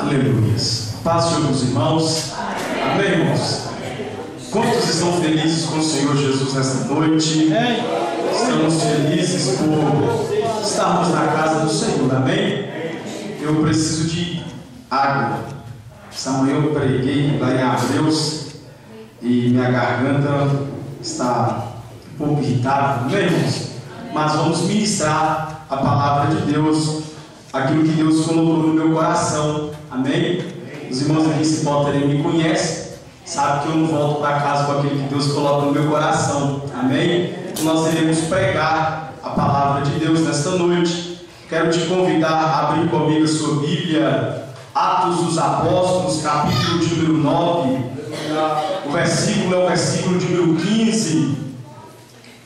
Aleluia. Paz, Senhor, dos irmãos. Amém, irmãos? Quantos estão felizes com o Senhor Jesus nesta noite? Estamos felizes por estarmos na casa do Senhor, amém? Eu preciso de água. Esta manhã eu preguei lá em Hebreus e minha garganta está um pouco irritada, amém, irmãos? Mas vamos ministrar a palavra de Deus, aquilo que Deus colocou no meu coração, amém? Os irmãos aqui, se podem, me conhecem, sabe que eu não volto para casa com aquilo que Deus coloca no meu coração, amém? Nós iremos pregar a palavra de Deus nesta noite. Quero te convidar a abrir comigo a sua Bíblia, Atos dos Apóstolos, capítulo de número 9, o versículo é o versículo de número 15.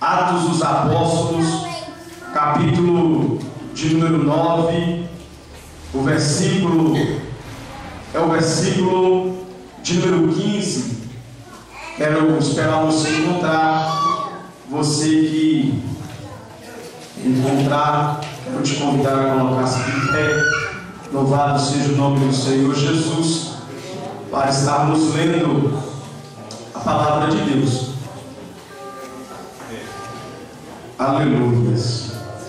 Atos dos Apóstolos, capítulo de número 9, o versículo é o versículo de número 15. Quero esperar você encontrar, você que encontrar, quero te convidar a colocar-se de pé. Louvado seja o nome do Senhor Jesus, para estarmos lendo a palavra de Deus. Aleluia.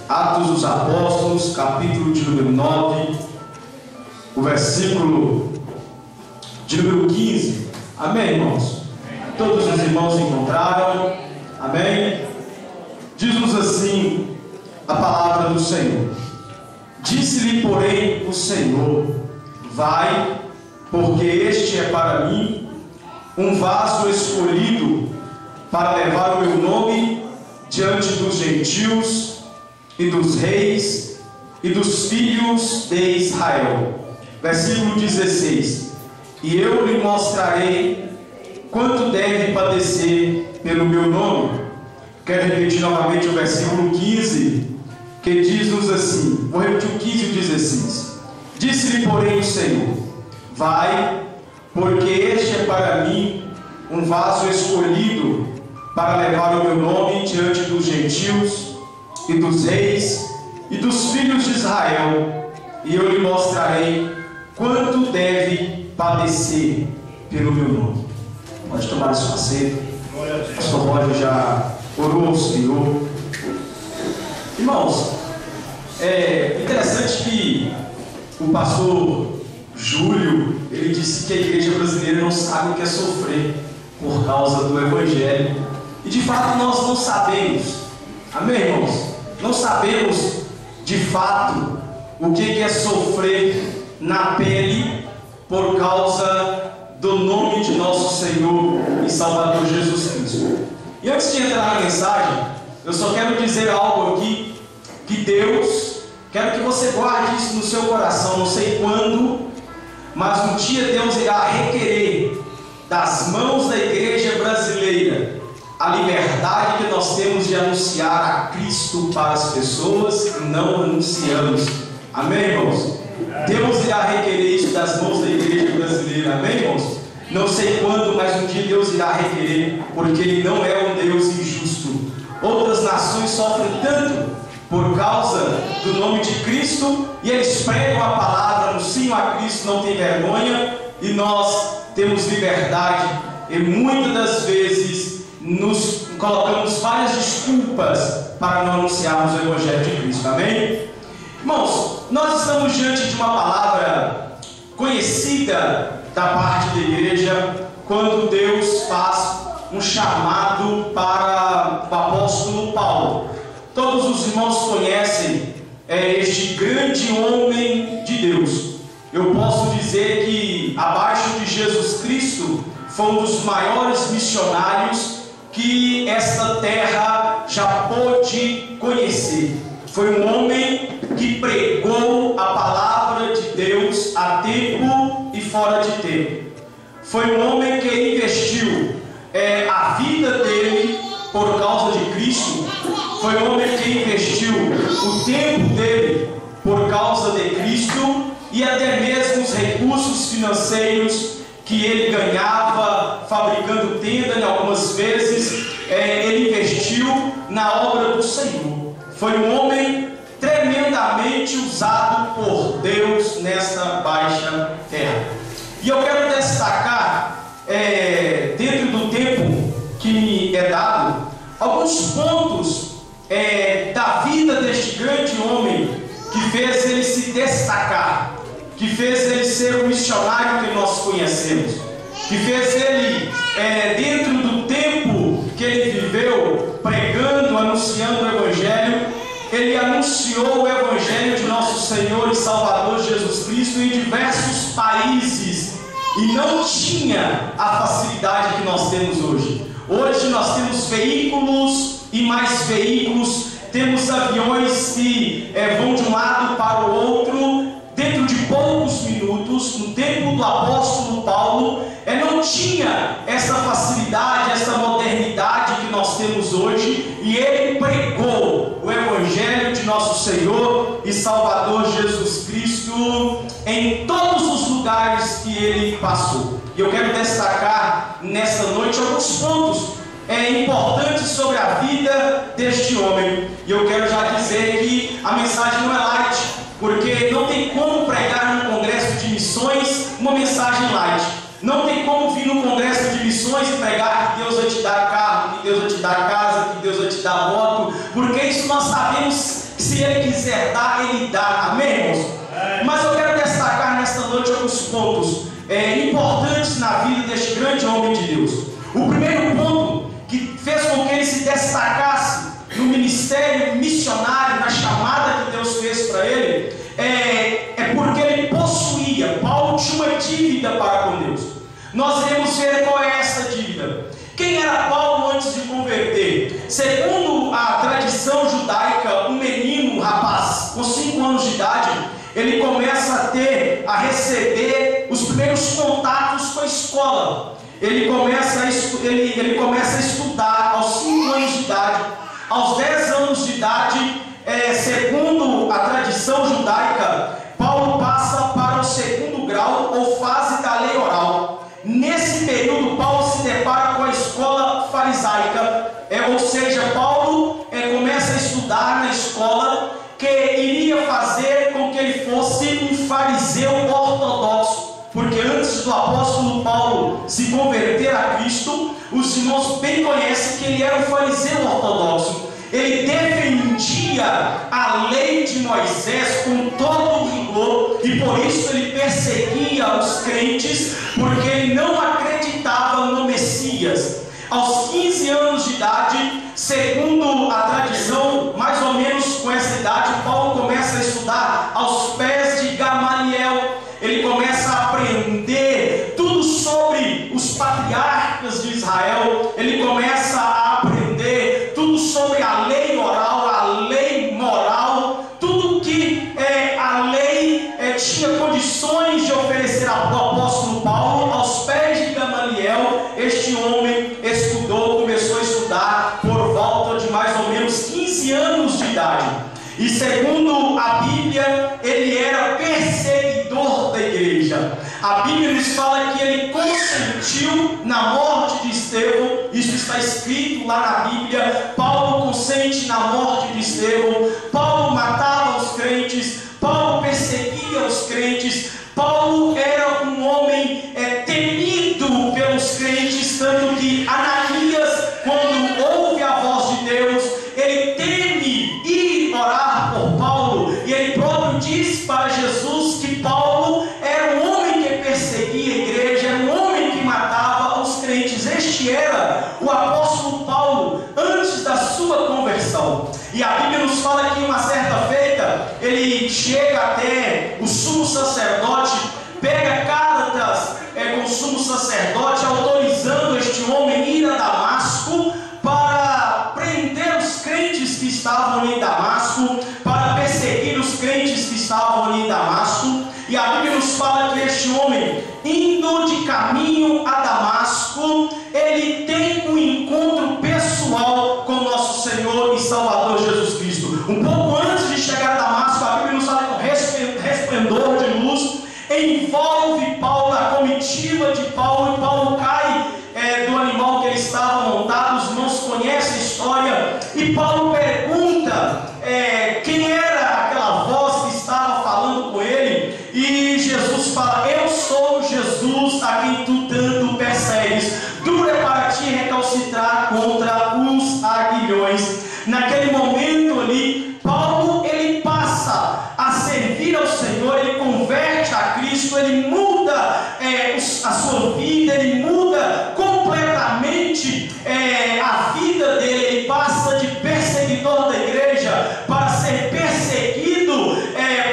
Atos dos Apóstolos, capítulo de número 9, o versículo de número 15. Amém, irmãos? Todos os irmãos encontraram? Amém? Diz-nos assim a palavra do Senhor. Disse-lhe, porém, o Senhor: vai, porque este é para mim um vaso escolhido para levar o meu nome diante dos gentios e dos reis e dos filhos de Israel. Versículo 16: e eu lhe mostrarei quanto deve padecer pelo meu nome. Quero repetir novamente o versículo 15, que diz-nos assim, vou repetir o 15 e o 16. Disse-lhe, porém, o Senhor: vai, porque este é para mim um vaso escolhido para levar o meu nome diante dos gentios e dos reis e dos filhos de Israel, e eu lhe mostrarei quanto deve padecer pelo meu nome. Pode tomar esse assento. O pastor Roger já orou ao Senhor. Irmãos, é interessante que o pastor Júlio, ele disse que a igreja brasileira não sabe o que é sofrer por causa do Evangelho. E de fato nós não sabemos. Amém, irmãos? Não sabemos de fato o que é sofrer na pele por causa do nome de nosso Senhor e Salvador Jesus Cristo. E antes de entrar na mensagem, eu só quero dizer algo aqui, que Deus, quero que você guarde isso no seu coração, não sei quando, mas um dia Deus irá requerer das mãos da igreja brasileira a liberdade que nós temos de anunciar a Cristo para as pessoas que não anunciamos. Amém, irmãos? Deus irá requerer isso das mãos da igreja brasileira. Amém, irmãos? Não sei quando, mas um dia Deus irá requerer, porque Ele não é um Deus injusto. Outras nações sofrem tanto por causa do nome de Cristo, e eles pregam a palavra, anunciam a Cristo, não tem vergonha, e nós temos liberdade, e muitas das vezes nos colocamos várias desculpas para não anunciarmos o Evangelho de Cristo. Amém? Irmãos, nós estamos diante de uma palavra conhecida da parte da igreja, quando Deus faz um chamado para o apóstolo Paulo. Todos os irmãos conhecem este grande homem de Deus. Eu posso dizer que abaixo de Jesus Cristo foi um dos maiores missionários que esta terra já pôde conhecer. Foi um homem que pregou a palavra de Deus a tempo e fora de tempo. Foi um homem que investiu a vida dele por causa de Cristo. Foi um homem que investiu o tempo dele por causa de Cristo, e até mesmo os recursos financeiros que ele ganhava fabricando tenda, em algumas vezes ele investiu na obra do Senhor. Foi um homem tremendamente poderosamente usado por Deus nesta baixa terra. E eu quero destacar, dentro do tempo que me é dado, alguns pontos da vida deste grande homem que fez ele se destacar, que fez ele ser o missionário que nós conhecemos, que fez ele, dentro do tempo que ele viveu, pregando, anunciando o Evangelho. Ele anunciou o Evangelho de nosso Senhor e Salvador Jesus Cristo em diversos países, e não tinha a facilidade que nós temos hoje. Hoje nós temos veículos e mais veículos, temos aviões que vão de um lado para o outro dentro de poucos minutos. No tempo do apóstolo Paulo, não tinha essa facilidade, essa modernidade que nós temos hoje, e ele pregou o Evangelho de nosso Senhor e Salvador Jesus Cristo em todos os lugares que ele passou. E eu quero destacar nesta noite alguns pontos importantes sobre a vida deste homem. E eu quero já dizer que a mensagem não é light, porque não tem como pregar num congresso de missões uma mensagem light. Não tem como vir no congresso de missões e pregar que Deus vai te dar carro, que Deus vai te dar casa, que Deus vai te dar moto, porque isso nós sabemos que se Ele quiser dar, Ele dá. Amém, irmãos? Mas eu quero destacar nesta noite alguns pontos importantes na vida deste grande homem de Deus. O primeiro ponto que fez com que ele se destacasse no ministério missionário, na chamada que Deus fez para ele, é porque ele possuía. Paulo tinha uma dívida para com Deus. Nós iremos ver qual é essa dívida. Quem era Paulo antes de converter? Segundo a tradição judaica, um menino, um rapaz, com 5 anos de idade, ele começa a receber os primeiros contatos com a escola. Ele começa a estudar aos 5 anos de idade. Aos 10 anos de idade, segundo a tradição judaica, Paulo passa para o 2º grau ou fase da lei oral. Nesse período, Paulo se depara com a escola farisaica, ou seja, Paulo começa a estudar na escola que iria fazer com que ele fosse um fariseu ortodoxo. Porque antes do apóstolo Paulo se converter a Cristo, os irmãos bem conhecem que ele era um fariseu ortodoxo. Ele defendia a lei de Moisés com todo o rigor, e por isso ele perseguia os crentes, porque ele não acreditava no Messias. Aos 15 anos de idade, segundo a tradição, mais ou menos com essa idade, Paulo começa a estudar aos pés de Gamaliel. Ele começa a aprender tudo sobre os patriarcas de Israel. Ele começa a aprender tudo sobre a lei oral, a lei moral, tudo que a lei tinha condições de oferecer ao apóstolo Paulo. Aos pés de Gamaliel, este homem estudou, começou a estudar por volta de mais ou menos 15 anos de idade. E segundo a Bíblia, ele era perseguidor da igreja. A Bíblia nos fala que ele consentiu na morte de Estevão. Isso está escrito lá na Bíblia. Paulo consente na morte de Estevão. Paulo matava os crentes. Paulo perseguia os crentes. Paulo era um homem temido pelos crentes, tanto que Ananias, quando ouve a voz de Deus, ele teme ir orar por Paulo, e ele próprio diz para Jesus que Paulo era um homem que perseguia a igreja, era um homem que matava os crentes. Este era o apóstolo Paulo antes da sua conversão. E a Bíblia nos fala que uma certa feita ele chega até o sumo sacerdote, pega cartas com o sumo sacerdote, autorizando este homem a ir a Damasco para prender os crentes que estavam ali em Damasco, para perseguir os crentes que estavam ali em Damasco. E a Bíblia nos fala que este homem, indo de caminho a Damasco, ele tem um encontro pessoal com nosso Senhor e Salvador Jesus Cristo. Um pouco antes de chegar a Damasco, a Bíblia nos fala que um resplendor de luz envolve Paulo, a comitiva de Paulo, e Paulo cai do animal que ele estava montado. Os irmãos conhecem a história, e Paulo pergunta quem era aquela voz que Cristo, ele muda a sua vida, ele muda completamente a vida dele. Ele passa de perseguidor da igreja para ser perseguido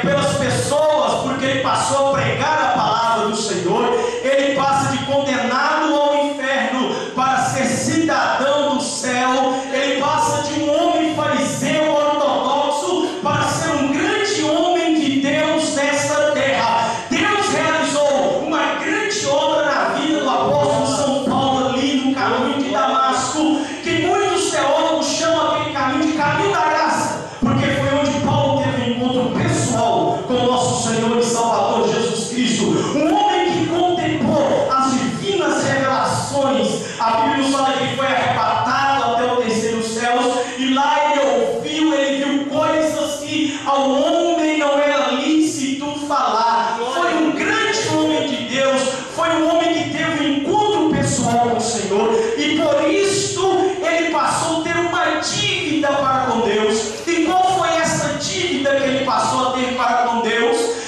pelas pessoas, porque ele passou a pregar a palavra do Senhor. Ele passa de condenado ao inferno para ser cidadão do céu. Ele passa de um homem fariseu ortodoxo para ser um grande homem de Deus nesta terra. Deus realizou uma grande obra na vida do apóstolo São Paulo ali no caminho de Damasco, que muitos teólogos chamam aquele caminho de caminho da graça, porque foi onde Paulo teve um encontro pessoal com o nosso Senhor e Salvador Jesus Cristo. Um homem que contemplou as divinas revelações. A Bíblia nos fala que ele foi arrebatado até o terceiro céu, e lá ele viu coisas que ao homem não era lícito falar. Foi um grande homem de Deus, foi um homem que teve um encontro pessoal com o Senhor, e por isso ele passou a ter uma dívida para com Deus. E qual foi essa dívida que ele passou a ter para com Deus?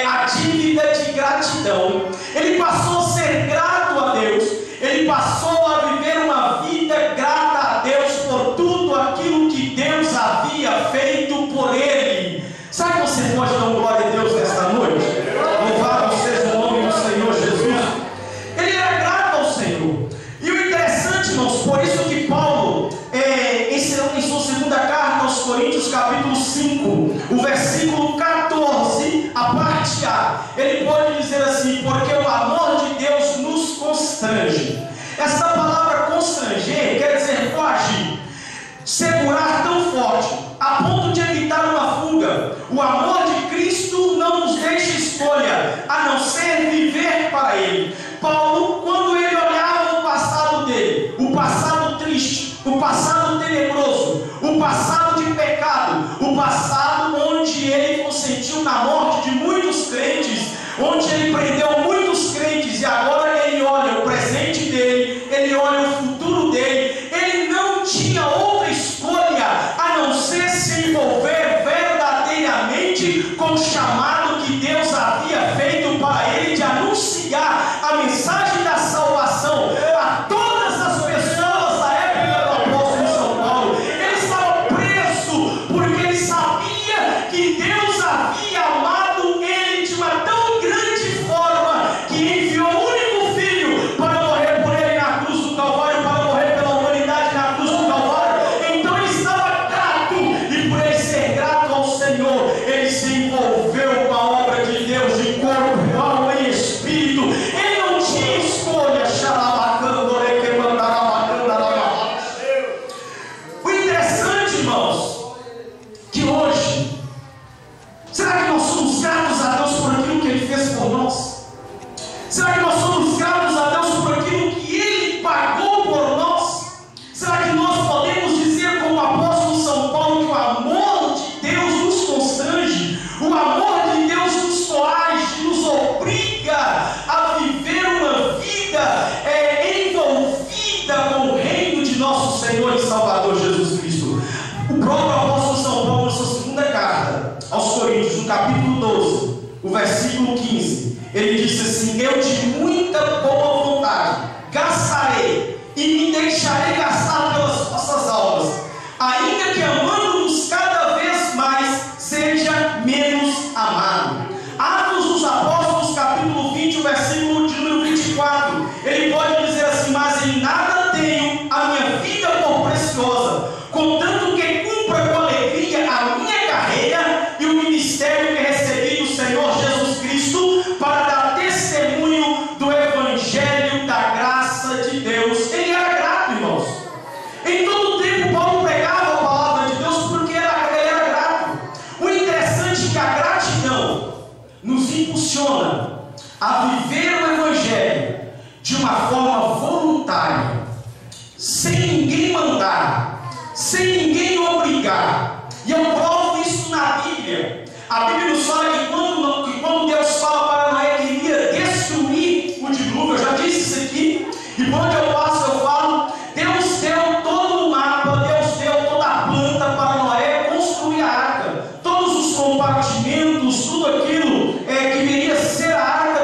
A dívida de gratidão. Ele passou a ser grato a Deus, ele passou a viver uma vida grata a Deus por tudo aquilo que Deus havia feito por ele. Sabe que você pode dar glória a Deus nesta noite? Louvado seja o nome do Senhor Jesus. Ele era grato ao Senhor. E o interessante, irmãos, por isso que Paulo, em sua segunda carta aos Coríntios, capítulo 5, o versículo 14, a parte A, ele pode dizer assim: porque o amor de Deus nos constrange. Esta palavra constranger quer dizer coagir, segurar tão forte, a ponto de evitar uma fuga. O amor de Cristo não nos deixa escolha, a não ser viver para Ele. Paulo, quando ele olhava o passado dele, o passado triste, o passado tenebroso, o passado de pecado, o passado onde ele consentiu na morte de muitos crentes, onde ele prendeu muitos crentes, e agora ele olha o presente dele, ele olha o futuro dele, ele não tinha outra escolha a não ser se envolver verdadeiramente com o chamado que Deus havia feito para ele de anunciar a mensagem da salvação a todas as pessoas da época do apóstolo São Paulo. Ele estava preso porque ele sabia que Deus havia amado ele de uma tão grande forma que enviou o único filho para morrer por ele na cruz do Calvário, para morrer pela humanidade na cruz do Calvário. Então ele estava grato, e por ele ser grato ao Senhor, ele se envolveu com a obra de Deus de corpo, alma e espírito. Ele não tinha escolha. O interessante, irmãos, que hoje, será que nós somos gratos a Deus por aquilo que Ele fez por nós? Será que nós somos gratos a Deus por aquilo que Ele pagou por nós? Será que nós podemos dizer, como o apóstolo São Paulo, que o amor de Deus nos constrange, o amor de Deus nos coage, nos obriga a viver uma vida envolvida com o reino de nosso Senhor e Salvador Jesus Cristo? O próprio apóstolo São Paulo, na sua segunda carta aos Coríntios, no capítulo 12, o versículo 15, ele disse assim: eu de muita boa vontade gastarei e me deixarei gastar pelas vossas almas, ainda que amando-nos cada vez mais seja menos amado. Atos dos Apóstolos, capítulo 20, o versículo de número 24, ele pode dizer assim: mas em nada tenho a minha vida por preciosa, contanto que cumpra com alegria a minha carreira e o ministério que recebi do Senhor Jesus Cristo, para dar testemunho do Evangelho da graça de Deus. Ele era grato, irmãos. Em todo o tempo Paulo pregava a palavra de Deus porque ele era grato. O interessante é que a gratidão nos impulsiona a viver o Evangelho de uma forma voluntária, sem ninguém mandar, sem ninguém obrigar. E eu provo isso na Bíblia. A Bíblia nos fala que quando Deus fala para Noé que iria destruir o dilúvio, eu já disse isso aqui, e quando eu passo eu falo, Deus deu todo o mapa, Deus deu toda a planta para Noé construir a arca, todos os compartimentos, tudo aquilo que viria a ser a arca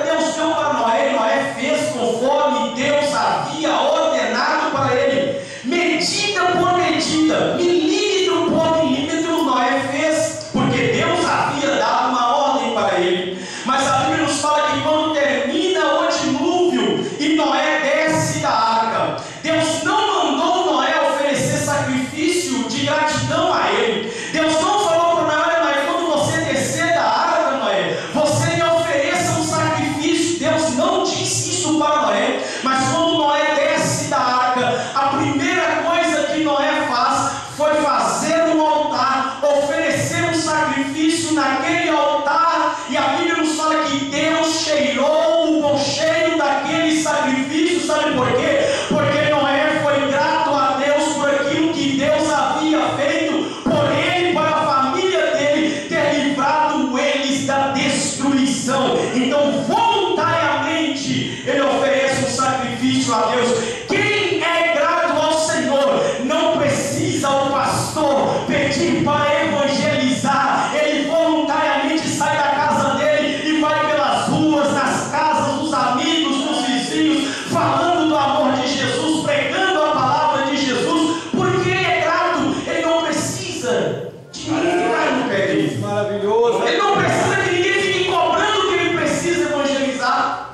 sacrifício para Noé. Mas quando Noé desce da arca, a primeira coisa que Noé faz foi fazer um altar, oferecer um sacrifício naquele altar. E a Bíblia nos fala que Deus cheirou o bom cheiro daquele sacrifício. Sabe por quê? Porque Noé foi grato a Deus por aquilo que Deus havia feito por ele, para a família dele, ter livrado eles da destruição. Então, voluntariamente, ele oferece um sacrifício a Deus. Quem é grato ao Senhor não precisa o pastor pedir para evangelizar. Ele voluntariamente sai da casa dele e vai pelas ruas, nas casas dos amigos, dos vizinhos, falando do amor de Jesus, pregando a palavra de Jesus, porque ele é grato. Ele não precisa de ninguém ficar no pé dele. Maravilhoso. Ele não precisa que ninguém fique cobrando que ele precisa evangelizar.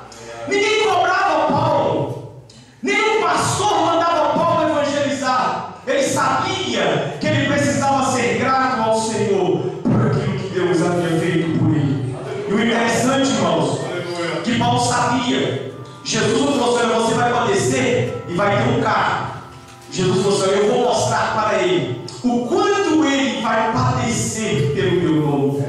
Ninguém cobrava Paulo, nenhum pastor mandava Paulo evangelizar. Ele sabia que ele precisava ser grato ao Senhor por aquilo que Deus havia feito por ele. E o interessante, irmãos, que Paulo sabia. Jesus não falou assim: você vai padecer e vai ter um carro. Jesus falou assim: eu vou mostrar para ele o quanto ele vai padecer pelo meu nome.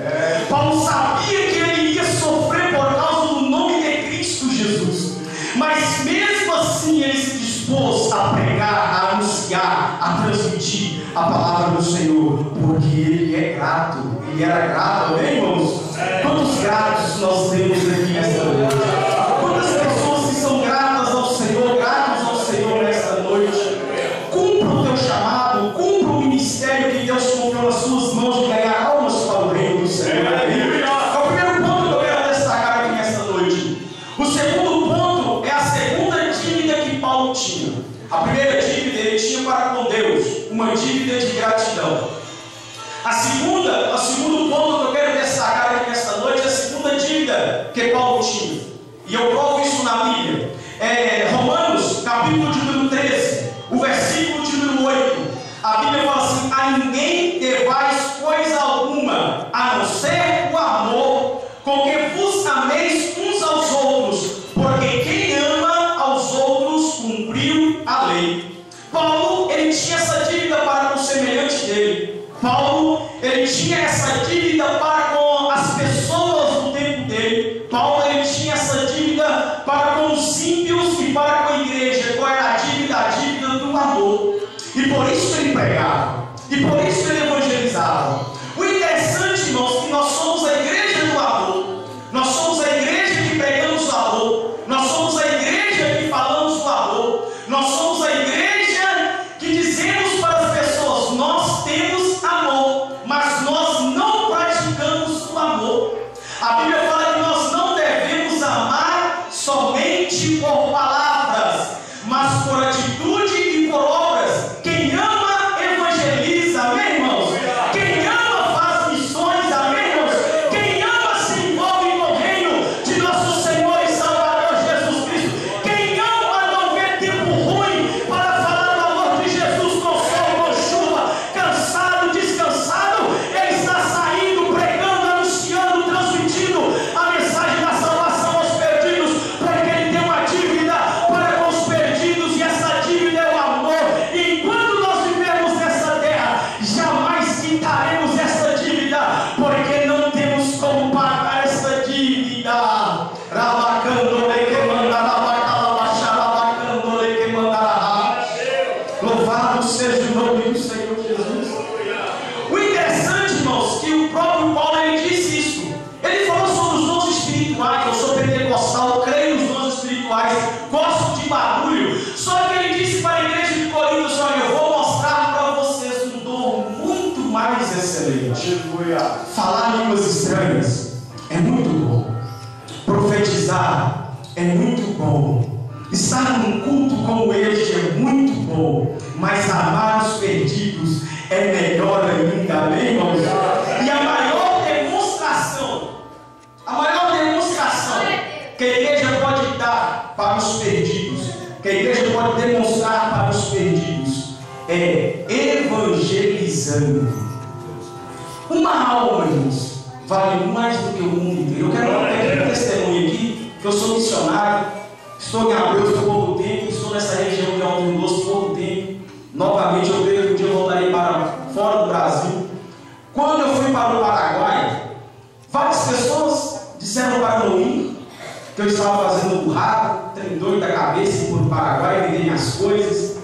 Paulo sabia que ele ia sofrer por causa do nome de Cristo Jesus, mas mesmo assim ele se dispôs a pregar, a anunciar, a transmitir a palavra do Senhor, porque ele é grato. Ele era grato, amém, irmãos? Quantos gratos nós temos aqui nesta noite? Quantas pessoas que são gratas ao Senhor, gratos ao Senhor nesta noite? Cumpra o teu chamado, cumpra o ministério que Deus confiou nas suas mãos de ganhar almas para o reino do Senhor. É o primeiro ponto que eu quero destacar aqui nesta noite. O segundo ponto é a segunda dívida que Paulo tinha. A primeira dívida ele tinha para com Deus, uma dívida de gratidão. O segundo ponto que eu quero destacar aqui nesta noite é a segunda dívida que Paulo tinha. E eu provo isso na Bíblia. Romanos, capítulo de número 13, o versículo de número 8. A Bíblia fala assim: a ninguém devais coisa alguma, a não ser o amor, com que vos ameis uns aos outros, porque quem ama aos outros cumpriu a lei. Paulo, ele tinha essa dívida para com o semelhante dele. Paulo, ele tinha essa dívida para com as pessoas do tempo dele. Paulo, ele tinha essa dívida para com os ímpios e para com a igreja. Qual era a dívida? A dívida do amor. E por isso ele pregava, e por isso ele evangelizava. O interessante, irmãos, é que nós somos a igreja do amor. Nós somos a igreja que pregamos o amor. Nós somos a igreja que falamos do amor. Nós somos a igreja que dizemos para as pessoas: nós temos amor, mas nós não praticamos o amor. A Bíblia fala que nós não devemos amar somente por palavras, mas por atitude e por obras. Quem ama, evangeliza, amém, irmãos? Quem ama, faz missões, amém, irmãos? Quem ama, se envolve no reino de nosso Senhor e Salvador Jesus Cristo. Quem ama, não vê tempo ruim para falar do amor de Jesus, com sol, com chuva, cansado, descansado. Ele está saindo, pregando, anunciando, transmitindo a mensagem da salvação aos perdidos, porque ele tem uma dívida para com os perdidos, e essa dívida é o amor. E enquanto nós vivemos nessa terra, jamais quitaremos essa dívida, porque não temos como pagar essa dívida. Louvado seja o nome do Senhor Jesus. O interessante, irmãos, que o próprio Paulo, ele disse isso. Ele falou sobre os dons espirituais. Eu sou pentecostal, eu creio nos dons espirituais, gosto de barulho. Só que ele disse para a igreja de Corinto: olha, eu vou mostrar para vocês um dom muito mais excelente. Falar línguas estranhas é muito bom. Profetizar é muito bom. Estar num culto como este é muito bom. Mas amar os perdidos é melhor ainda, amém, irmãos? E a maior demonstração que a igreja pode dar para os perdidos, que a igreja pode demonstrar para os perdidos, é evangelizando. Uma alma, irmãos, vale mais do que o mundo inteiro. Eu quero dar um pequeno testemunho aqui, que eu sou missionário. Estou em Abreu há pouco tempo, estou nessa região de Alto Doce há pouco tempo. Novamente eu creio que um dia eu voltarei para fora do Brasil. Quando eu fui para o Paraguai, várias pessoas disseram para não ir, que eu estava fazendo burrada, trem doido da cabeça, ir para o Paraguai, vender minhas coisas.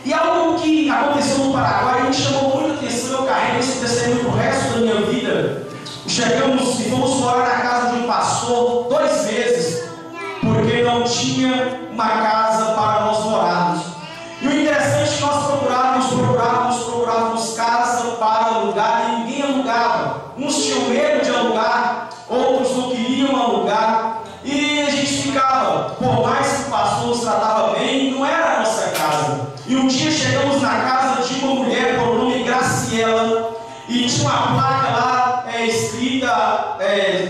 E algo que aconteceu no Paraguai me chamou muita atenção, eu carrego esse testemunho para o resto da minha vida. Chegamos e fomos morar na casa de um pastor 2 meses, porque não tinha uma casa para nós morarmos. E o interessante é que nós procurávamos casa para alugar e ninguém alugava. Uns tinham medo de alugar, outros não queriam alugar. E a gente ficava, por mais que o pastor nos tratava bem, não era a nossa casa. E um dia chegamos na casa de uma mulher por nome Graciela, e tinha uma placa lá escrita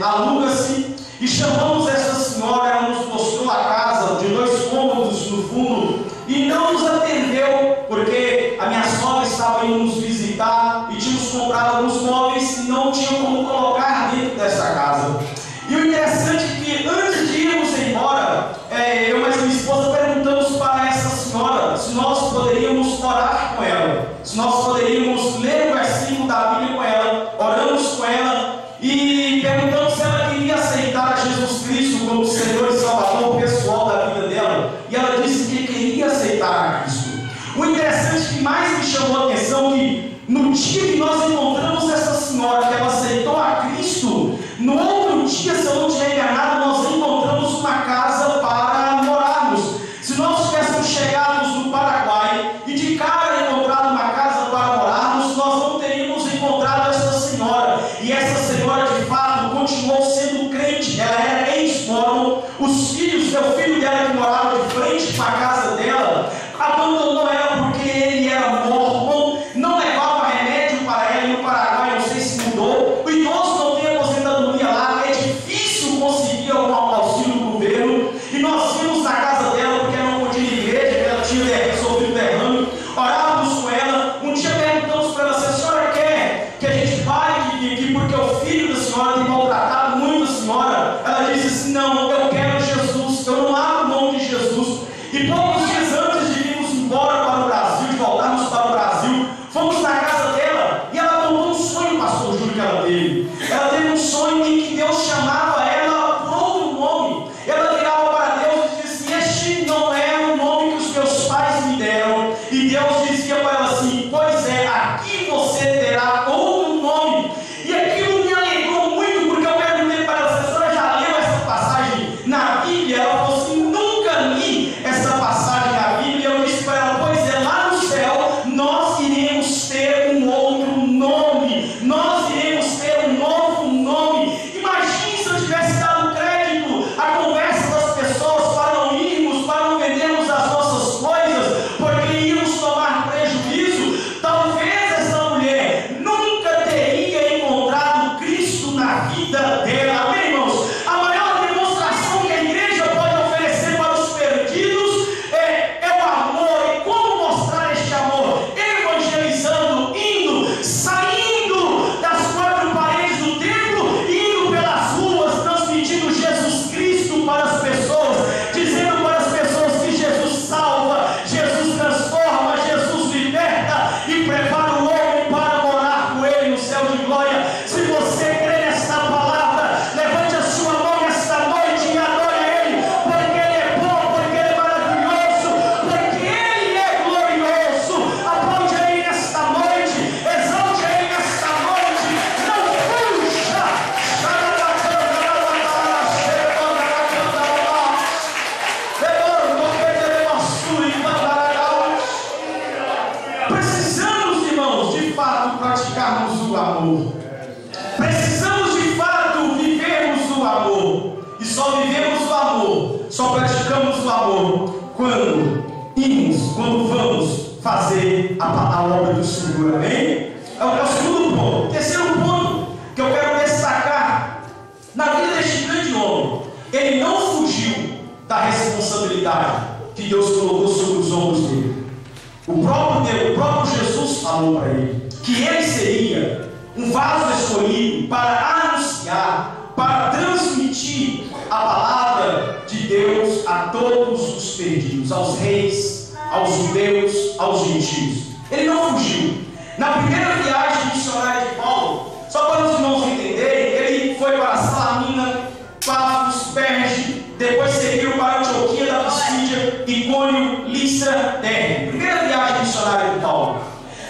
aluga-se, e chamamos essa senhora, ela nos mostrou a casa de 2 cômodos no fundo, e não nos atendeu, porque a minha sogra estava indo nos visitar, e tínhamos comprado alguns móveis e não tinham como colocar dentro dessa casa. E o interessante é que antes de irmos embora, eu e minha esposa perguntamos para essa senhora se nós poderíamos orar com ela, se nós poderíamos ler o versículo da Bíblia com ela. Oramos com ela e perguntamos se ela queria aceitar a Jesus Cristo como Senhor e Salvador pessoal da vida dela, e ela disse que queria aceitar a Cristo. O interessante que mais me chamou a atenção é que no dia que nós encontramos essa senhora, que ela aceitou a Cristo, no outro dia, se eu não tiver enganado, nós encontramos uma casa para morarmos. Se nós tivéssemos chegado no Paraguai e de cara encontrado uma casa para morarmos, nós não teríamos encontrado essa senhora. E essa senhora, de fato, continuou sendo crente. Ela era ex-mórmon. Os filhos, meu filho dela que morava de frente para a casa dela, abandonou ela porque ele era mórmon, não levava remédio para ela. E no Paraguai, não sei se mudou, o idoso não tem aposentadoria lá, é difícil conseguir algum auxílio do governo. E nós fomos na casa dela porque ela não podia ir à igreja, ela tinha sofrido derrame. Orávamos com ela. Um dia perguntamos para ela se a senhora quer que a gente pare de vir aqui porque o filho da senhora tem maltratado muito a senhora. Ela disse assim: não, eu quero Jesus, eu não abro mão de Jesus. E poucos dias antes de virmos embora para o Brasil, de voltarmos para o Brasil, fomos na casa dela e ela contou um sonho, pastor Júlio, que ela teve. Ela teve um sonho em que Deus chamava ela por outro nome. Ela virava para Deus e dizia assim: este não é o nome que os meus pais me deram. E Deus dizia para ela assim: pois é, aqui você terá outro nome. E aquilo me alegrou muito, porque eu perguntei para ela: a senhora já leu essa passagem na Bíblia? Ela falou assim: nunca li essa passagem na Bíblia. Eu disse para ela: pois é, lá no céu nós iremos ter um outro nome, nós iremos ter um novo nome. Imagine se eu tivesse dado crédito à conversa das pessoas para não irmos, para não vendermos as nossas coisas, porque íamos tomar prejuízo. Talvez essa mulher nunca teria encontrado Cristo na vida dela. Amém, irmãos? A maior demonstração que a igreja pode oferecer para os perdidos é o amor. E como mostrar este amor? Evangelizando, indo, saindo das 4 paredes do templo, indo pelas ruas, transmitindo Jesus Cristo para as pessoas, dizendo para as pessoas que Jesus salva, Jesus transforma, Jesus liberta e prepara o homem para morar com ele no céu de glória. Se você crê nesta palavra, levante a sua mão esta noite e adore a Ele, porque Ele é bom, porque Ele é maravilhoso, porque Ele é glorioso. Aplaude a Ele nesta noite, exalte a Ele nesta noite, não fuja. Precisamos, irmãos, de fato praticarmos o amor. Precisamos de fato vivermos o amor. E só vivemos o amor, só praticamos o amor quando vamos fazer a obra do Senhor. Amém? É o segundo ponto. Terceiro ponto que eu quero destacar na vida deste grande homem: ele não fugiu da responsabilidade que Deus colocou sobre os ombros dele. O próprio Jesus falou para ele que ele seria um vaso escolhido para anunciar, para transmitir a palavra de Deus a todos os perdidos, aos reis, aos judeus, aos gentios. Ele não fugiu. Na primeira viagem missionária de Paulo, só para os irmãos entenderem, ele foi para Salamina, Pafos, Perge, depois seguiu para Antioquia da Pisídia, Icônio, Listra, Derbe. Primeira viagem missionária de Paulo.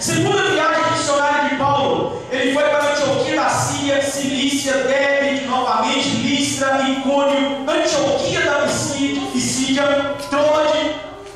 Segunda viagem missionária de Paulo, ele foi para Antioquia da Síria, Cilícia, Derbe, novamente Listra, Icônio, Antioquia da Pisídia, Troade,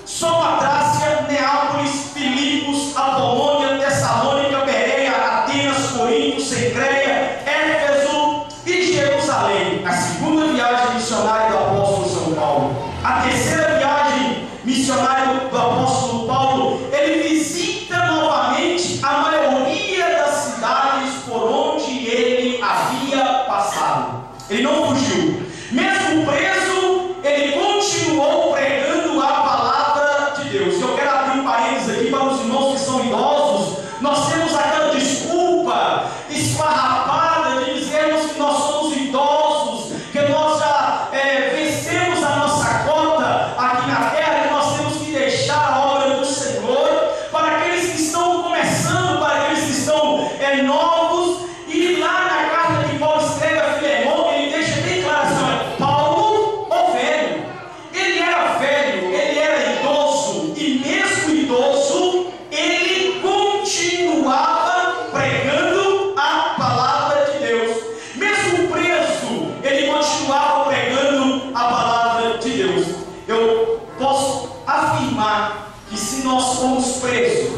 Samotracia, Neápolis, Filipos, Apolônia, Tessalônica, Bereia, Atenas, Corinto, Cencreia, Éfeso e Jerusalém. A segunda viagem missionária do apóstolo São Paulo. A terceira viagem missionária do apóstolo Paulo, ele visita novamente a maioria das cidades por onde ele havia passado. Ele não fugiu. Mesmo preso, ele continuou pregando a palavra de Deus. Eu quero abrir um parênteses aqui para os irmãos que são idosos. Nós temos aquela desculpa esfarrapada de dizermos que nós somos idosos, que nós já vencemos a nossa cota aqui na terra, que nós temos que deixar a obra do Senhor. Para aqueles que estão começando, para aqueles que estão novos, e lá na carta que Paulo escreve a Filemão, ele deixa bem claro assim: Paulo, o velho, ele era idoso, e mesmo idoso, ele continuava pregando a palavra de Deus. Mesmo preso, ele continuava pregando a palavra de Deus. Eu posso afirmar que se nós formos presos,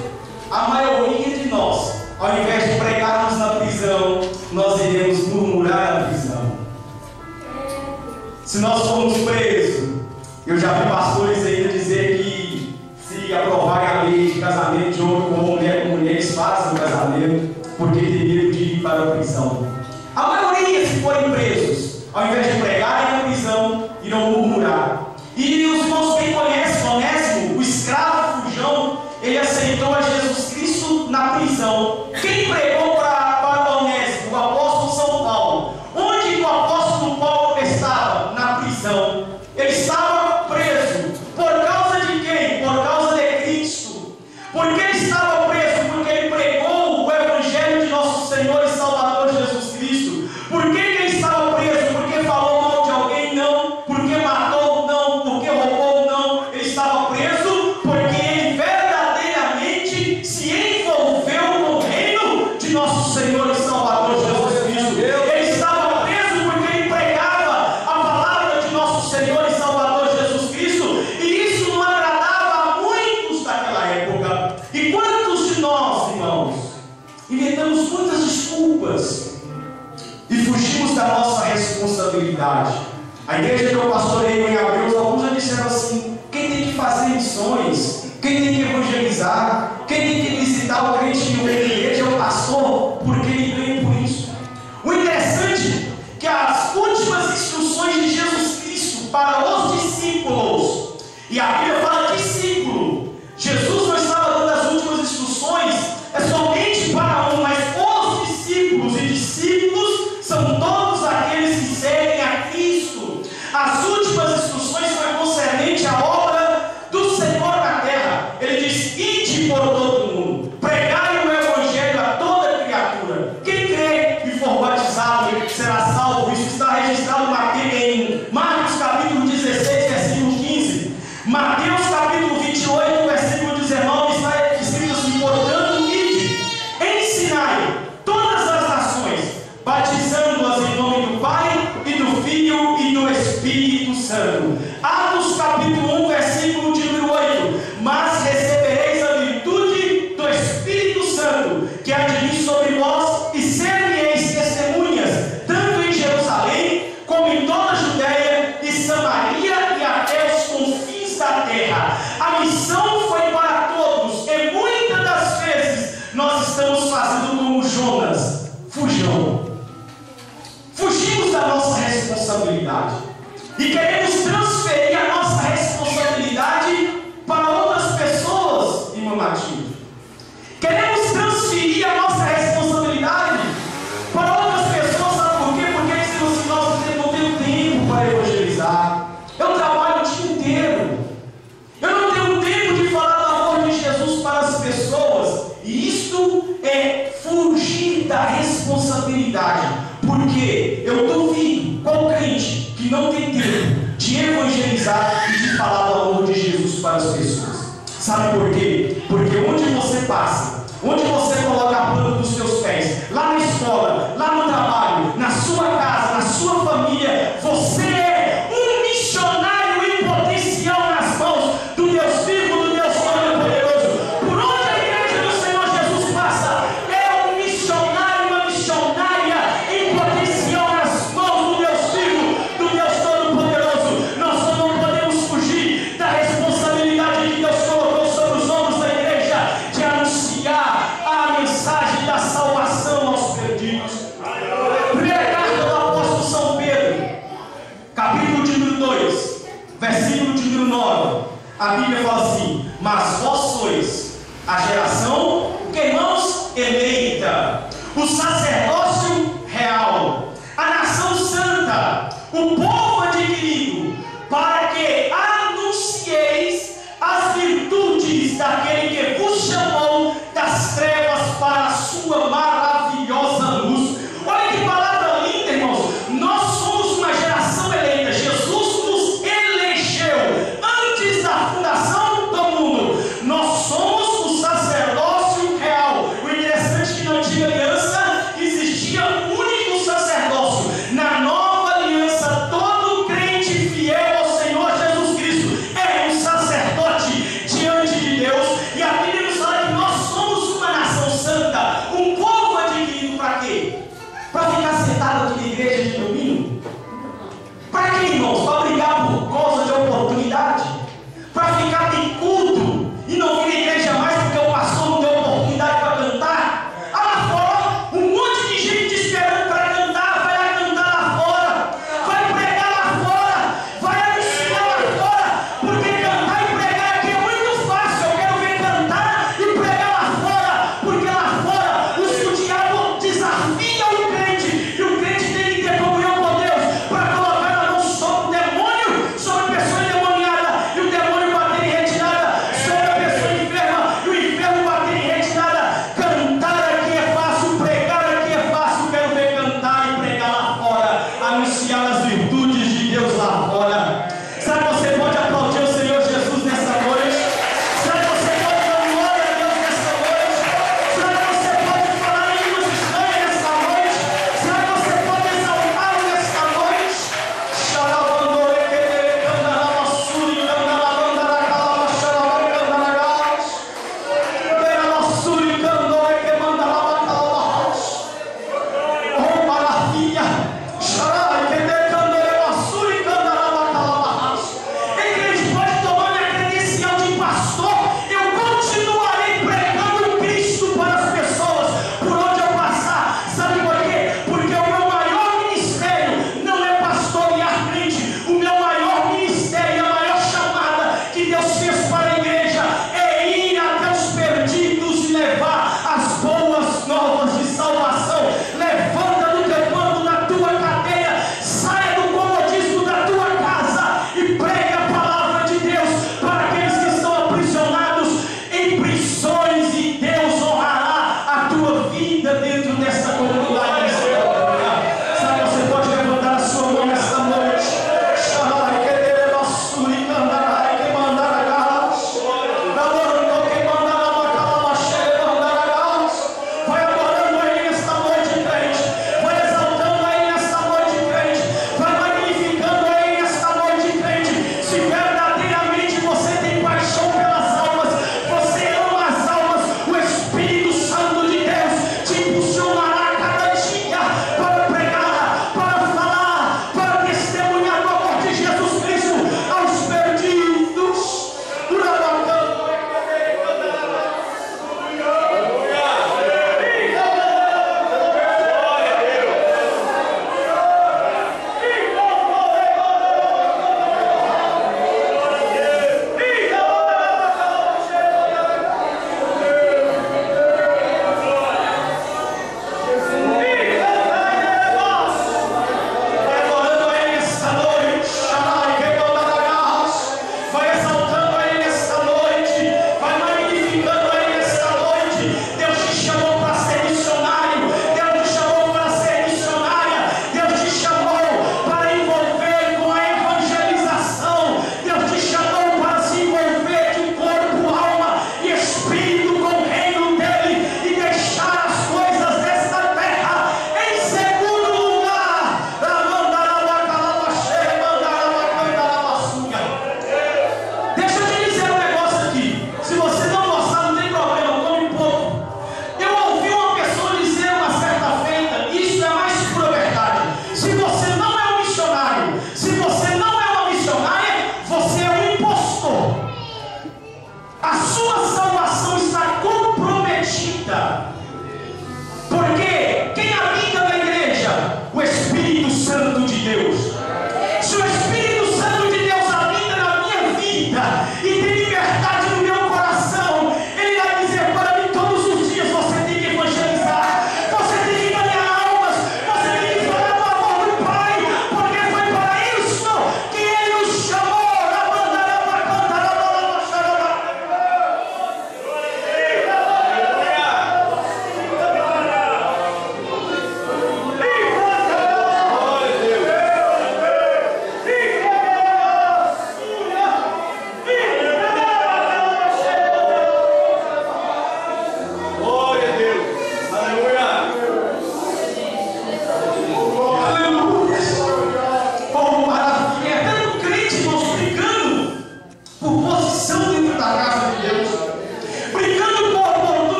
a maioria de nós, ao invés de pregarmos na prisão, nós iremos murmurar na prisão. Se nós formos presos, eu já vi pastores ainda dizer que se aprovarem a lei de casamento de homem com mulher, eles fazem o casamento porque tem medo de ir para a prisão. A maioria, se forem presos, ao invés de pregarem na prisão, irão murmurar. E os irmãos bem conhecem Onésimo, o escravo fujão, ele aceitou a Jesus Cristo na prisão. Quem pregou para Onésimo? O apóstolo São Paulo. Onde o apóstolo Paulo estava? Na prisão. Ele estava preso. Por causa de quem? Por causa de Cristo. Por que ele estava preso? Porque ele pregou o Evangelho de nosso Senhor e Salvador Jesus Cristo. Por que ele estava preso? Porque falou mal de alguém? Não. Porque matou? Não. Porque roubou? Não. Ele estava preso porque ele verdadeiramente se envolveu no reino de nosso Senhor e Salvador Jesus Cristo. Ele estava preso porque ele pregava a palavra de nosso Senhor e Salvador Jesus Cristo, e isso não agradava a muitos daquela época. E quantos de nós, irmãos, inventamos muitas desculpas e fugimos da nossa responsabilidade? A igreja que eu pastorei em Abreu, alguns já disseram assim: quem tem que fazer missões, quem tem que evangelizar, quem tem que visitar o crente que não vem na igreja é o pastor, porque ele ganha por isso. O interessante é que as últimas instruções de Jesus Cristo para os discípulos, e a Bíblia fala discípulo, Jesus não estava dando as últimas instruções somente para um, mas os discípulos, e discípulos são todos aqueles que seguem a Cristo. As últimas instruções foi concernente à obra do Senhor na terra. Ele diz: ide por todo mundo, pregai o Evangelho a toda criatura. Quem crê e for batizado será salvo. Isso está registrado em Marcos capítulo 16, versículo 15. Mateus capítulo 28, versículo 19, está escrito assim: portanto, ide, ensinai todas as nações, batizando-as em nome do Pai, e do Filho, e do Espírito Santo. Atos capítulo 1, versículo de número 8. Mas recebereis a virtude do Espírito Santo, que há de vir sobre vós, e ser-me-eis testemunhas, tanto em Jerusalém, como em toda a Judéia e Samaria, e até os confins da terra. A missão foi para todos, e muitas das vezes nós estamos fazendo como Jonas, fujão. Fugimos da nossa responsabilidade e queremos transferir a nossa responsabilidade para outras pessoas, irmão Matinho. Queremos transferir a nossa responsabilidade para outras pessoas, sabe por quê? Porque dizemos assim: nós não temos tempo para evangelizar. Eu trabalho da responsabilidade, porque eu duvido qual crente que não tem tempo de evangelizar e de falar do amor de Jesus para as pessoas. Sabe por quê? Porque onde você passa, onde você coloca a planta dos seus pés, lá na escola, lá no trabalho, na sua casa, na sua família, você é um missionário em potencial nas mãos do Deus vivo, do Deus Todo-Poderoso. Por onde a igreja do Senhor Jesus passa, é um missionário, uma missionária em potencial nas mãos do Deus vivo, do Deus Todo-Poderoso. Nós só não podemos fugir da responsabilidade que Deus colocou sobre os ombros da igreja de anunciar a mensagem da salvação aos perdidos. Primeira carta do apóstolo São Pedro, capítulo de número 2, versículo de número 9. A Bíblia fala assim: mas vós sois a geração, que irmãos, eleita, o sacerdócio real, a nação santa, o povo adquirido, para que anuncieis as virtudes daquele que vos chamou das trevas para a sua maravilhosa luz. Olha que palavra linda, irmãos. Nós somos uma geração eleita. Jesus nos elegeu antes da fundação do mundo. Nós somos o sacerdócio real. O interessante é que na antiga aliança existia um único sacerdócio. Na nova aliança, todo crente fiel ao Senhor Jesus Cristo é um sacerdote diante de Deus.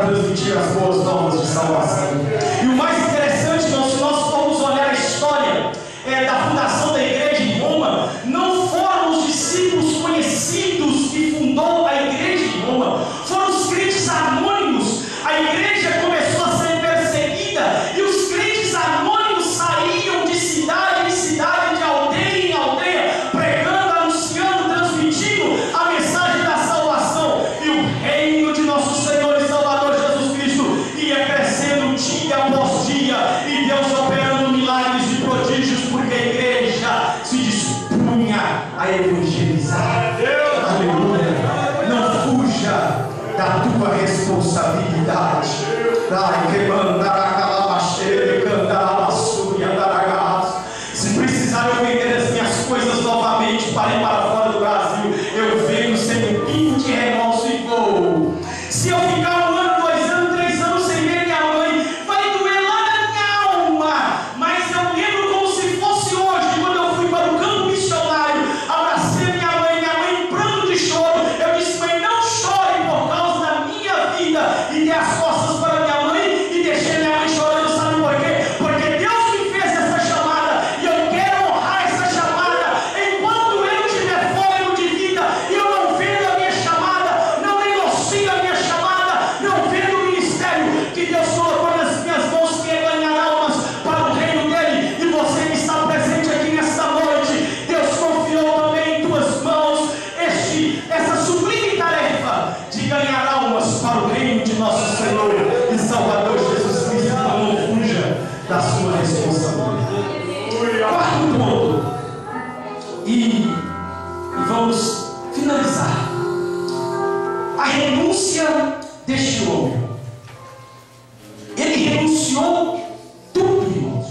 transmitir as boas novas de salvação. E o mais interessante, irmãos, se nós formos olhar a história da fundação da igreja em Roma, não foram os discípulos conhecidos que fundou a igreja em Roma, foram os crentes anônimos. A igreja começou a ser perseguida e os crentes anônimos saíam de cidade em cidade, de aldeia em aldeia, pregando, anunciando, transmitindo a mensagem da salvação. E o reino de nosso Senhor e Salvador Jesus Cristo ia crescendo dia após dia, e Deus operando milagres e prodígios, porque a igreja se dispunha a evangelizar. Aleluia! Não fuja da tua responsabilidade. Se precisar eu vender as minhas coisas novamente para ir para fora do Brasil, eu venho sendo um pingo de remorso e vou. Se eu ficar 1 ano, 2 anos, 3 anos sem ver minha mãe, vai doer lá na minha alma. Mas eu lembro como se fosse hoje, quando eu fui para o campo missionário, abracei minha mãe em pranto de choro. Eu disse: mãe, não chore por causa da minha vida, e dei as costas para minha mãe e deixei minha mãe chorando. Sabe por quê? Porque Deus me fez essa chamada e eu quero honrar essa chamada. Enquanto eu tiver fôlego de vida e eu não vendo a minha chamada, não negocio a minha chamada, não vendo o ministério que Deus colocou nas minhas mãos, que é ganhar almas para o reino dele. E você que está presente aqui nesta noite, Deus confiou também em tuas mãos essa sublime tarefa de ganhar almas para o reino de nosso Senhor e Salvador Jesus Cristo. Então não fuja da sua responsabilidade. Quarto ponto, e vamos finalizar: a renúncia deste homem. Ele renunciou tudo, irmãos,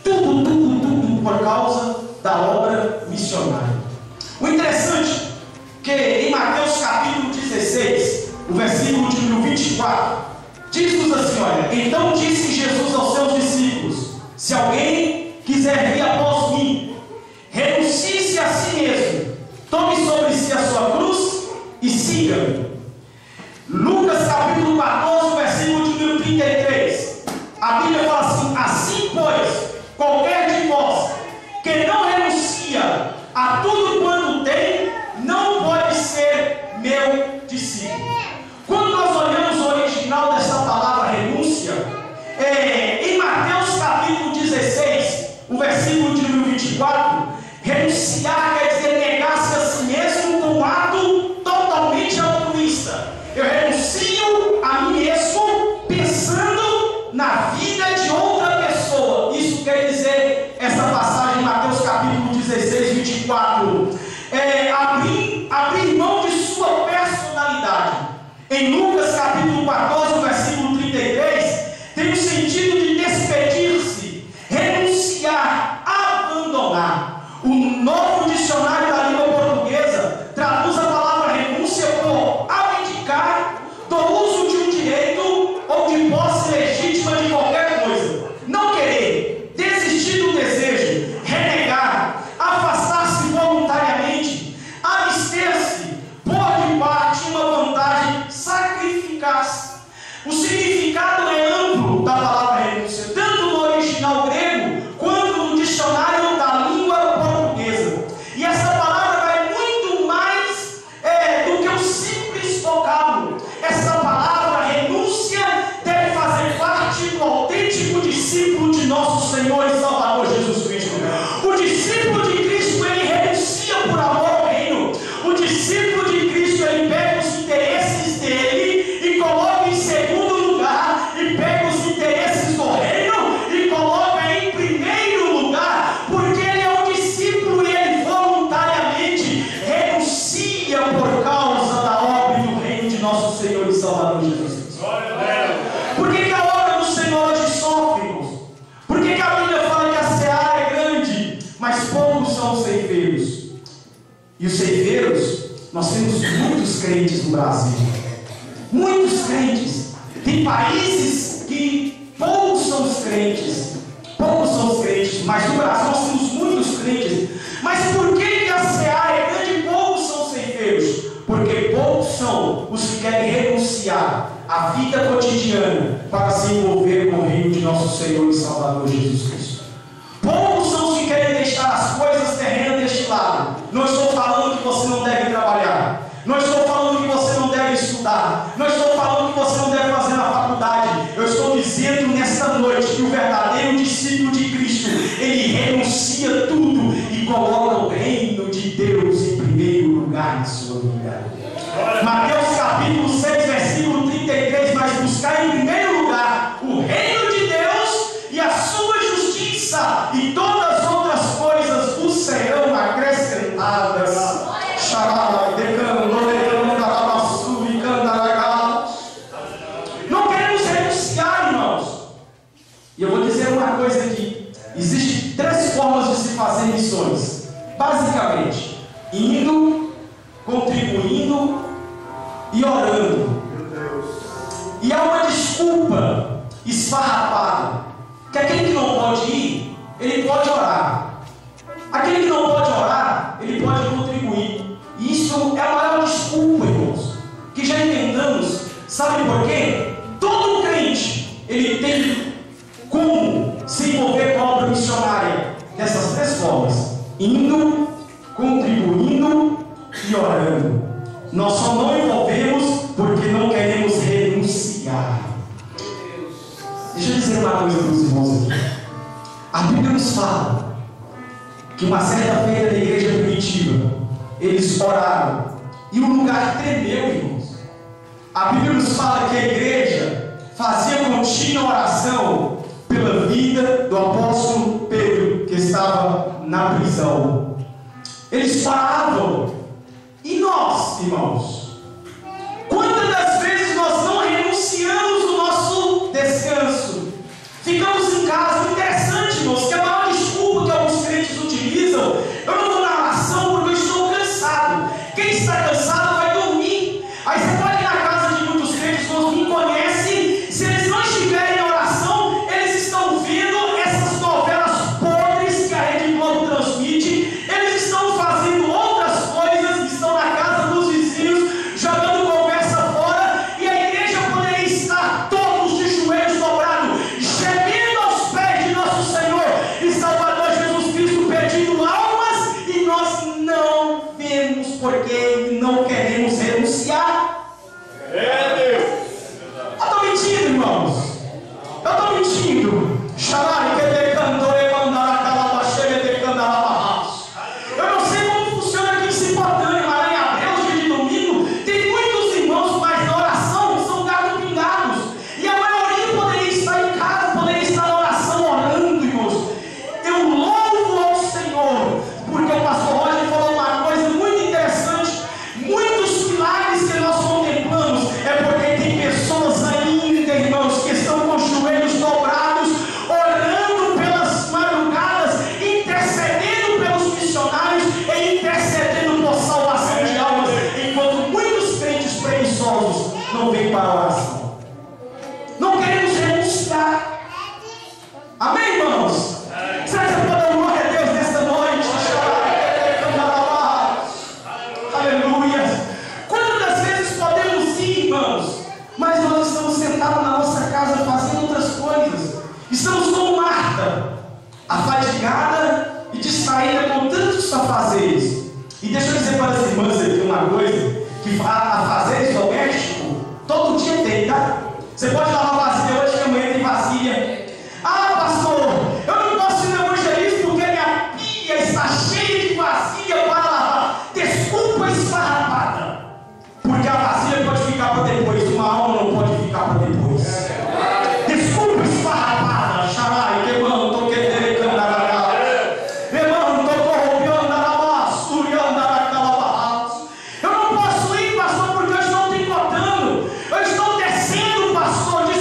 tudo por causa da obra missionária. O interessante é que em Mateus capítulo 16, o versículo de número 24, diz-nos assim: olha, então disse Jesus aos seus discípulos: se alguém quiser vir após mim, renuncie-se a si mesmo, tome sobre si a sua cruz e siga-me. Lucas capítulo 14, versículo de número 33, a Bíblia fala assim: assim pois, qualquer de vós que não renuncia a tudo quanto tem, não pode ser meu discípulo. Quando nós olhamos o original dessa palavra renúncia, em Mateus capítulo 16, o versículo de número 24, renunciar quer dizer negar-se a si mesmo com um ato totalmente altruísta. Eu renuncio a mim mesmo pensando na vida de outra pessoa. Isso quer dizer essa passagem em Mateus capítulo 16, 24. Abrir mão de sua personalidade. Em Lucas capítulo 14, versículo 33, tem o sentido de despedir-se, renunciar, abandonar. O novo dicionário da língua portuguesa traduz a palavra renúncia por abdicar do uso de um direito ou de posse legítima de qualquer coisa, não querer, desistir do desejo, renegar, afastar-se voluntariamente, abster-se, pôr de parte uma vantagem, sacrificar-se. O significado é amplo da palavra renúncia, tanto no original grego quanto no dicionário da língua portuguesa. E essa palavra vai muito mais do que o simples vocábulo. Essa palavra renúncia deve fazer parte do autêntico discípulo de nosso Senhor e Salvador Jesus Cristo. O discípulo de Cristo, ele renuncia por amor ao reino. O discípulo de Cristo, ele pega os interesses dele e coloca em segundo lugar, e pega os interesses do reino e coloca em primeiro lugar, porque ele é um discípulo e ele voluntariamente renuncia por causa da obra e do reino de nosso Senhor e Salvador Jesus Cristo. Por que a obra do Senhor hoje sofre, irmãos? Por que a Bíblia fala que a seara é grande, mas poucos são os ceifeiros? E os ceifeiros, nós temos muitos crentes no Brasil. Muitos crentes. Tem países que poucos são os crentes. Mas no Brasil nós temos muitos crentes. Mas por que a seara é grande e poucos são os ceifeiros? Porque poucos são os que querem renunciar à vida cotidiana para se envolver com o reino de nosso Senhor e Salvador Jesus Cristo. Poucos são os que querem deixar as coisas terrenas deste lado. Não estou falando que você não deve trabalhar. Não estou falando que você não deve estudar. Não estou falando que você não deve fazer na faculdade. Eu estou dizendo nesta noite que o verdadeiro discípulo de Cristo, ele renuncia tudo e coloca o reino de Deus em primeiro lugar na sua vida. Mateus capítulo 6, versículo 33, mas buscar em primeiro lugar o reino de Deus e a sua justiça, e todas as outras coisas vos serão acrescentadas. Não queremos renunciar, irmãos. E eu vou dizer uma coisa aqui: existem 3 formas de se fazer missões, basicamente: indo, contribuindo e orando. E há uma desculpa esfarrapada, que aquele que não pode ir, ele pode orar. Aquele que não pode orar, ele pode contribuir. E isso é a maior desculpa, irmãos, que já entendamos. Sabe por quê? Todo crente, ele tem como se envolver com a obra missionária dessas 3 formas: indo, contribuindo e orando. Nós só não envolvemos porque não queremos renunciar. Deixa eu dizer uma coisa para os irmãos aqui. A Bíblia nos fala que uma certa feita da igreja primitiva, eles oraram e o lugar tremeu, irmãos. A Bíblia nos fala que a igreja fazia contínua oração pela vida do apóstolo Pedro, que estava na prisão. Eles oravam. E nós, irmãos, quantas das vezes nós não renunciamos o nosso descanso? Ficamos em casa. Interessante, irmãos, que a maior desculpa que alguns crentes utilizam: eu não vou na oração porque eu estou cansado. Quem está cansado vai dormir. Aí você pode ir na casa de muitos crentes que não conhecem. Se eles não estiverem em oração, eles estão vendo essas novelas podres que a Rede Globo transmite. Eles estão fazendo outras coisas, estão na casa dos vizinhos, jogando conversa fora, e a igreja poderia estar todos de joelhos dobrados, gemendo aos pés de nosso Senhor e Salvador Jesus Cristo, pedindo almas, e nós não vemos porque não queremos renunciar. Eu estou mentindo, irmãos? Eu estou mentindo? Eu não sei como funciona aqui em Cipotânea, mas lá em Abreu, dia de domingo, tem muitos irmãos, mas na oração são gatos pingados. E a maioria poderia estar em casa, poderia estar na oração orando, irmãos. Eu louvo ao Senhor, porque o pastor Roger falou uma coisa muito interessante. Muitos milagres que nós contemplamos é porque tem pessoas ainda, irmãos, que estão com os joelhos dobrados, orando pelas madrugadas, intercedendo pelos missionários e intercedendo por salvação de almas, enquanto muitos crentes preguiçosos não vêm para a oração. Não queremos renunciar. Amém, irmãos? Será que você pode dar glória a Deus nesta noite? Aleluia. Quantas das vezes podemos ir, irmãos, mas nós estamos sentados na nossa casa fazendo outras coisas? Estamos como Marta, afadigada e distraída com tantos afazeres. E deixa eu dizer para as irmãs aqui uma coisa: que afazeres domésticos todo dia tem, tá? Você pode lavar vasilha hoje, que amanhã tem vasilha. Ah, pastor, eu não posso ir no evangelismo porque minha pia está cheia de vasilha para lavar. Desculpa esfarrapada, porque a vasilha pode ficar para depois, uma alma não pode ficar para depois. Desculpa esfarrapada, xarai, queimando, toquetere, candaracá. Irmão, tô corrompendo a laço, eu não posso ir, pastor, porque eu estou tricotando, eu estou descendo, pastor, de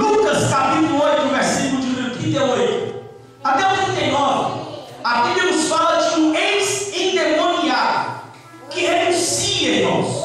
Lucas capítulo 8, versículo de número 38 até o 39, a Bíblia nos fala de um ex-endemoniado que renuncia, irmãos.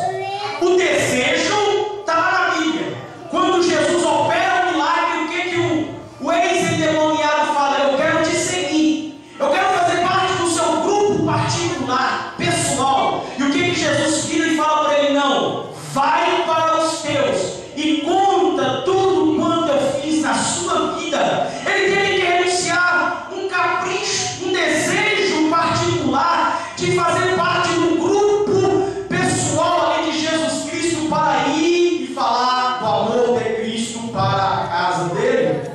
O desejo está lá na Bíblia. Quando Jesus opera o milagre, o que o ex-endemoniado fala? Eu quero te seguir, eu quero fazer parte do seu grupo particular, pessoal. E o que Jesus vira e fala para ele? Não, vai para os teus e conta tudo quanto eu fiz na sua vida. Ele teve que renunciar um capricho, um desejo particular de fazer parte do grupo pessoal ali de Jesus Cristo para ir e falar do amor de Cristo para a casa dele,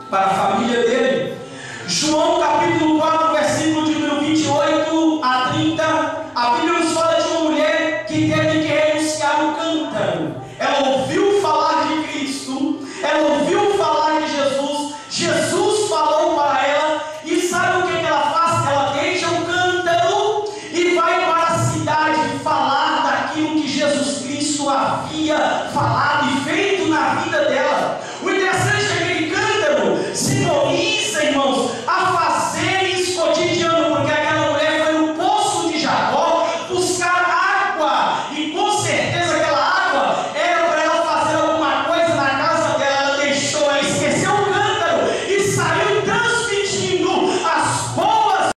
para a família dele. João capítulo 4,